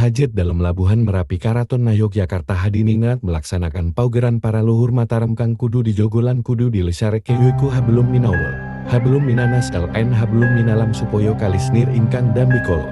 hajat dalam Labuhan Merapi Karaton na Yogyakarta hadiningat melaksanakan paugeran para luhur Mataram kang kudu di jogolan kudu dilesareke yuiku hablum minallah, hablum minanas LN hablum minalam supoyo kalisnir ingkang dambikolo.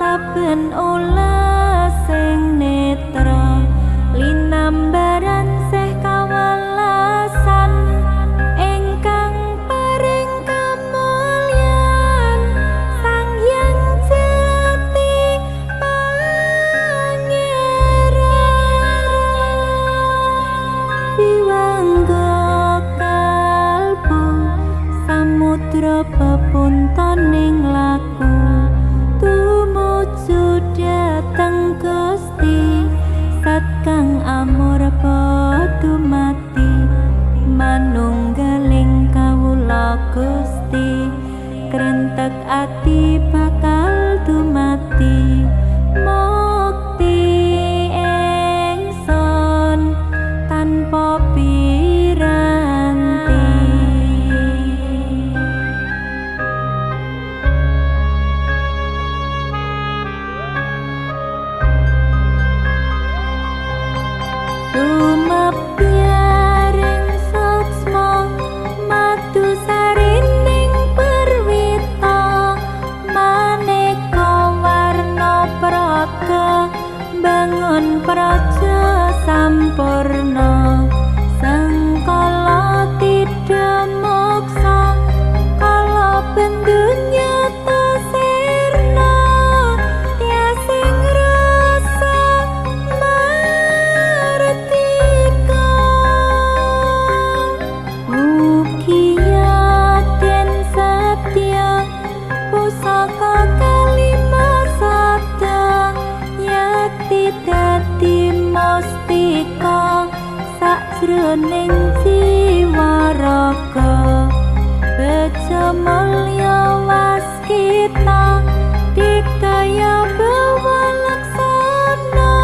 Saben olah sing netra linambaran seh kawelasan ingkang paring kamulyan Sang Hyang Jati Pangeran Diwangga kalbu samudra pepuntaning laku dateng Gusti sat kang amor padha mati manunggaling kawula Gusti krentek ati bakal dumati mukti ingsun tanpa piranti. Tumapyaring saksma madu sarining perwita maneka warna praga bangun praja sampurna sangkala tidak moksa kala bendunya tasirna tiasing rasa pusaka kalima sada yati dadi mustika sajroning jiwa raga beja mulya waskita dikaya bawa laksana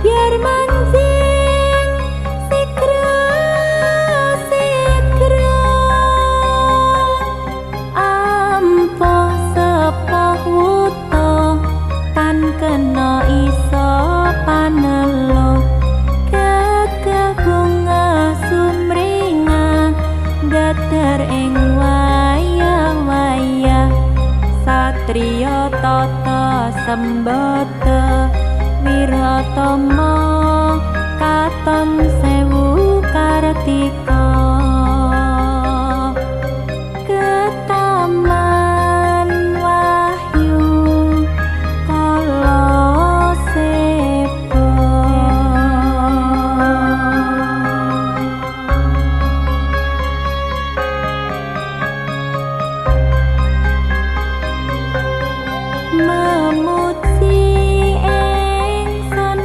biar manjing sikra ampoh sepah wuta tan kena iso panelo gagah bunga sumringah datar ing wayah-wayah satriya tata sembada wiratama katon sewu kartika ketaman wahyu kala sepo memuji ingsun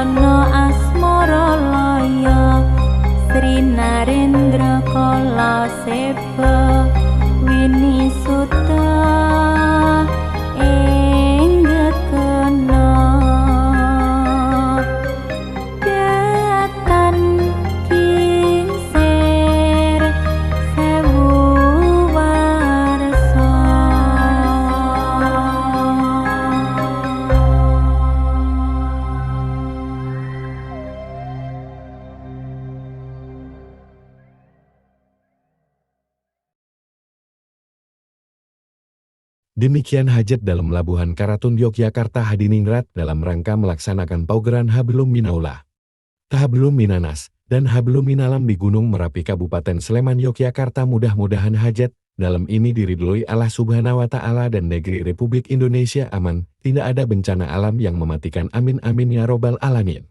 Krana asmara laya Sri Narendra Kala Seba Winisuta Engget kena Datan kingsir sewu warsa Demikian hajat dalam Labuhan Karaton Yogyakarta Hadiningrat dalam rangka melaksanakan paugeran Hablum Minaulah, Hablum Minanas, dan Hablum Minalam di Gunung Merapi Kabupaten Sleman Yogyakarta. Mudah-mudahan hajat dalam ini diridhoi Allah Subhanahu wa Ta'ala dan negeri Republik Indonesia aman, tidak ada bencana alam yang mematikan. Amin amin ya robbal alamin.